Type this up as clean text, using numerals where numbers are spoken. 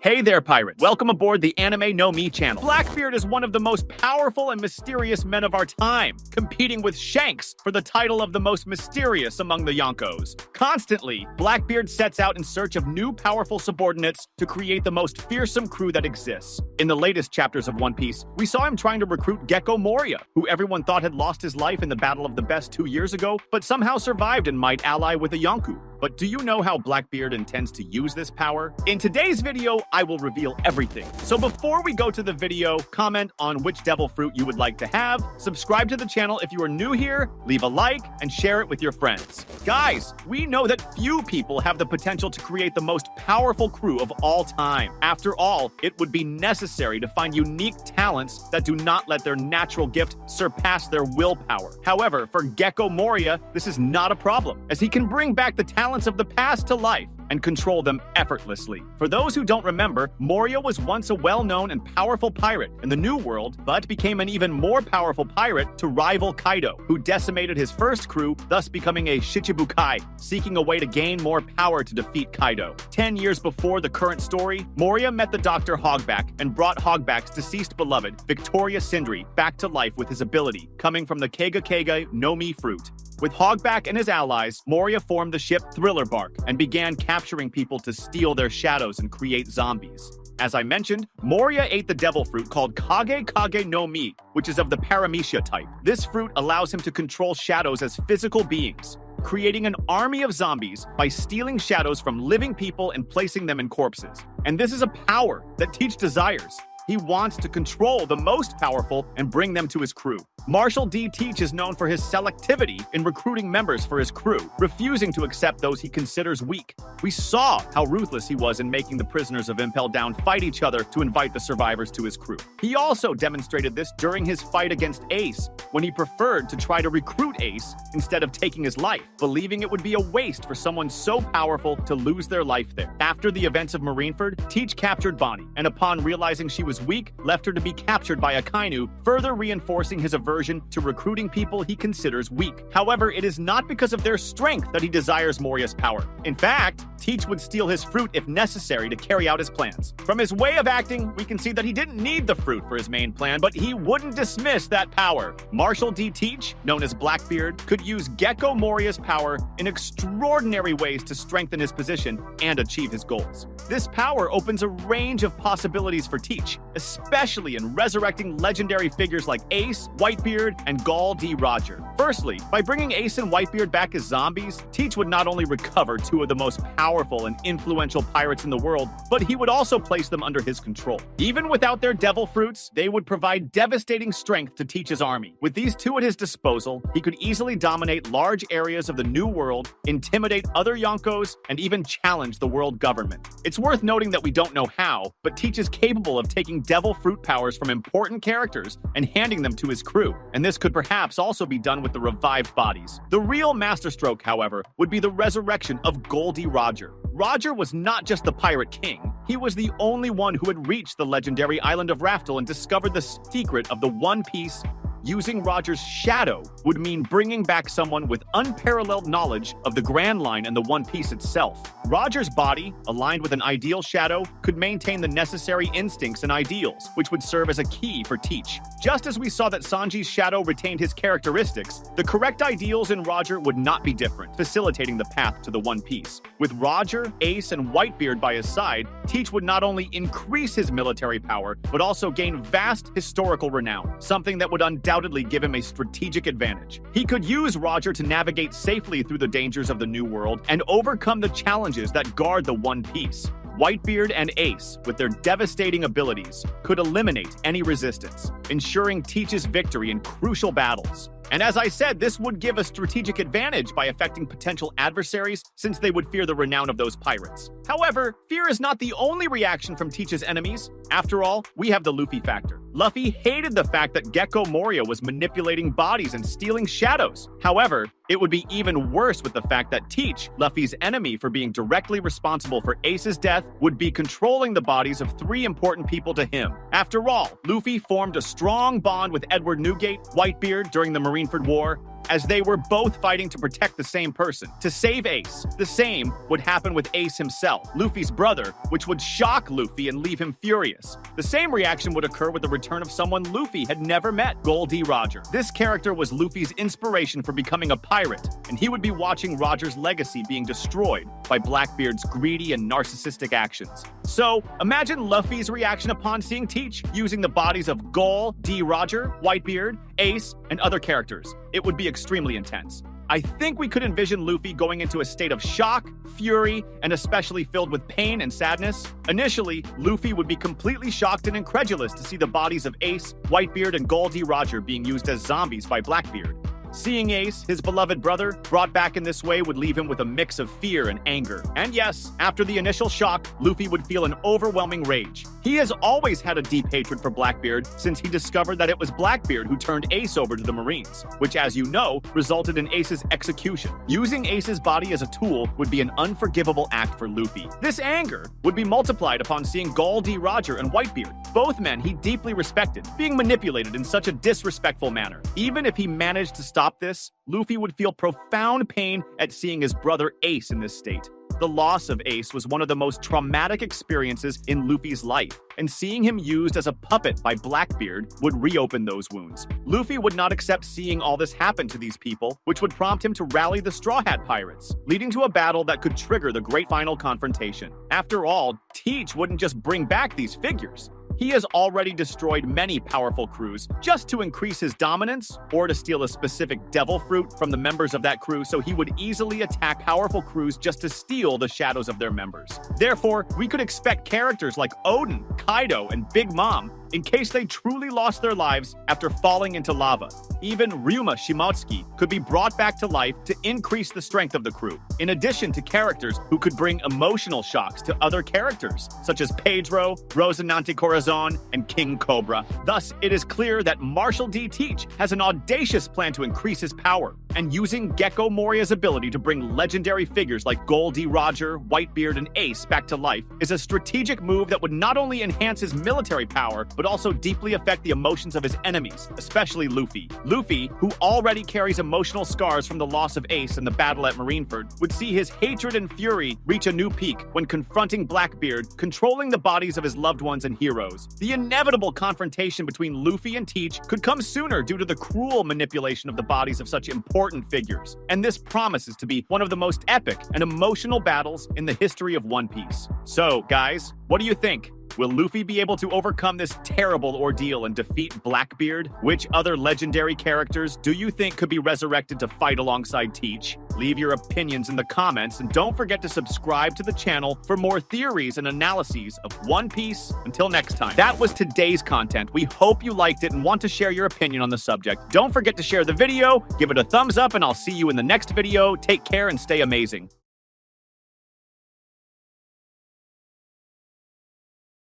Hey there, pirates. Welcome aboard the Anime No Me channel. Blackbeard is one of the most powerful and mysterious men of our time, competing with Shanks for the title of the most mysterious among the Yonkos. Constantly, Blackbeard sets out in search of new powerful subordinates to create the most fearsome crew that exists. In the latest chapters of One Piece, we saw him trying to recruit Gecko Moria, who everyone thought had lost his life in the Battle of the Best 2 years ago, but somehow survived and might ally with a Yonku. But do you know how Blackbeard intends to use this power? In today's video, I will reveal everything. So before we go to the video, comment on which devil fruit you would like to have, subscribe to the channel if you are new here, leave a like, and share it with your friends. Guys, we know that few people have the potential to create the most powerful crew of all time. After all, it would be necessary to find unique talents that do not let their natural gift surpass their willpower. However, for Gecko Moria, this is not a problem, as he can bring back the talents of the past to life and control them effortlessly. For those who don't remember, Moria was once a well-known and powerful pirate in the New World, but became an even more powerful pirate to rival Kaido, who decimated his first crew, thus becoming a Shichibukai, seeking a way to gain more power to defeat Kaido. 10 years before the current story, Moria met the Dr. Hogback and brought Hogback's deceased beloved, Victoria Sindri, back to life with his ability, coming from the Kega Kega no Mi fruit. With Hogback and his allies, Moria formed the ship Thriller Bark and began capturing people to steal their shadows and create zombies. As I mentioned, Moria ate the devil fruit called Kage Kage no Mi, which is of the Paramecia type. This fruit allows him to control shadows as physical beings, creating an army of zombies by stealing shadows from living people and placing them in corpses. And this is a power that Teach desires. He wants to control the most powerful and bring them to his crew. Marshal D. Teach is known for his selectivity in recruiting members for his crew, refusing to accept those he considers weak. We saw how ruthless he was in making the prisoners of Impel Down fight each other to invite the survivors to his crew. He also demonstrated this during his fight against Ace, when he preferred to try to recruit Ace instead of taking his life, believing it would be a waste for someone so powerful to lose their life there. After the events of Marineford, Teach captured Bonnie, and upon realizing she was weak, left her to be captured by Akainu, further reinforcing his aversion to recruiting people he considers weak. However, it is not because of their strength that he desires Moria's power. In fact, Teach would steal his fruit if necessary to carry out his plans. From his way of acting, we can see that he didn't need the fruit for his main plan, but he wouldn't dismiss that power. Marshal D. Teach, known as Blackbeard, could use Gecko Moria's power in extraordinary ways to strengthen his position and achieve his goals. This power opens a range of possibilities for Teach, especially in resurrecting legendary figures like Ace, Whitebeard, and Gall D. Roger. Firstly, by bringing Ace and Whitebeard back as zombies, Teach would not only recover two of the most powerful and influential pirates in the world, but he would also place them under his control. Even without their devil fruits, they would provide devastating strength to Teach's army. With these two at his disposal, he could easily dominate large areas of the New World, intimidate other Yonkos, and even challenge the world government. It's worth noting that we don't know how, but Teach is capable of taking devil fruit powers from important characters and handing them to his crew, and this could perhaps also be done with the revived bodies. The real masterstroke, however, would be the resurrection of Goldie Roger. Roger was not just the pirate king, he was the only one who had reached the legendary island of Raftel and discovered the secret of the One Piece. Using Roger's shadow would mean bringing back someone with unparalleled knowledge of the Grand Line and the One Piece itself. Roger's body, aligned with an ideal shadow, could maintain the necessary instincts and ideals, which would serve as a key for Teach. Just as we saw that Sanji's shadow retained his characteristics, the correct ideals in Roger would not be different, facilitating the path to the One Piece. With Roger, Ace, and Whitebeard by his side, Teach would not only increase his military power, but also gain vast historical renown, something that would undoubtedly give him a strategic advantage. He could use Roger to navigate safely through the dangers of the New World and overcome the challenges that guard the One Piece. Whitebeard and Ace, with their devastating abilities, could eliminate any resistance, ensuring Teach's victory in crucial battles. And as I said, this would give a strategic advantage by affecting potential adversaries, since they would fear the renown of those pirates. However, fear is not the only reaction from Teach's enemies. After all, we have the Luffy factor. Luffy hated the fact that Gecko Moria was manipulating bodies and stealing shadows. However, it would be even worse with the fact that Teach, Luffy's enemy for being directly responsible for Ace's death, would be controlling the bodies of 3 important people to him. After all, Luffy formed a strong bond with Edward Newgate, Whitebeard during the Marineford War, as they were both fighting to protect the same person, to save Ace. The same would happen with Ace himself, Luffy's brother, which would shock Luffy and leave him furious. The same reaction would occur with the return of someone Luffy had never met, Gol D. Roger. This character was Luffy's inspiration for becoming a pirate, and he would be watching Roger's legacy being destroyed by Blackbeard's greedy and narcissistic actions. So, imagine Luffy's reaction upon seeing Teach using the bodies of Gol D. Roger, Whitebeard, Ace, and other characters. It would be extremely intense. I think we could envision Luffy going into a state of shock, fury, and especially filled with pain and sadness. Initially, Luffy would be completely shocked and incredulous to see the bodies of Ace, Whitebeard, and Gol D. Roger being used as zombies by Blackbeard. Seeing Ace, his beloved brother, brought back in this way would leave him with a mix of fear and anger. And yes, after the initial shock, Luffy would feel an overwhelming rage. He has always had a deep hatred for Blackbeard since he discovered that it was Blackbeard who turned Ace over to the Marines, which, as you know, resulted in Ace's execution. Using Ace's body as a tool would be an unforgivable act for Luffy. This anger would be multiplied upon seeing Gol D. Roger and Whitebeard, both men he deeply respected, being manipulated in such a disrespectful manner. Even if he managed to stop this, Luffy would feel profound pain at seeing his brother Ace in this state. The loss of Ace was one of the most traumatic experiences in Luffy's life, and seeing him used as a puppet by Blackbeard would reopen those wounds. Luffy would not accept seeing all this happen to these people, which would prompt him to rally the Straw Hat Pirates, leading to a battle that could trigger the great final confrontation. After all, Teach wouldn't just bring back these figures. He has already destroyed many powerful crews just to increase his dominance or to steal a specific devil fruit from the members of that crew, so he would easily attack powerful crews just to steal the shadows of their members. Therefore, we could expect characters like Odin, Kaido, and Big Mom in case they truly lost their lives after falling into lava. Even Ryuma Shimotsuki could be brought back to life to increase the strength of the crew, in addition to characters who could bring emotional shocks to other characters, such as Pedro, Rosinante Corazon, and King Cobra. Thus, it is clear that Marshal D. Teach has an audacious plan to increase his power, and using Gecko Moria's ability to bring legendary figures like Gol D. Roger, Whitebeard, and Ace back to life is a strategic move that would not only enhance his military power, but also deeply affect the emotions of his enemies, especially Luffy. Luffy, who already carries emotional scars from the loss of Ace and the battle at Marineford, would see his hatred and fury reach a new peak when confronting Blackbeard, controlling the bodies of his loved ones and heroes. The inevitable confrontation between Luffy and Teach could come sooner due to the cruel manipulation of the bodies of such important figures, and this promises to be one of the most epic and emotional battles in the history of One Piece. So, guys, what do you think? Will Luffy be able to overcome this terrible ordeal and defeat Blackbeard? Which other legendary characters do you think could be resurrected to fight alongside Teach? Leave your opinions in the comments, and don't forget to subscribe to the channel for more theories and analyses of One Piece. Until next time. That was today's content. We hope you liked it and want to share your opinion on the subject. Don't forget to share the video, give it a thumbs up, and I'll see you in the next video. Take care and stay amazing.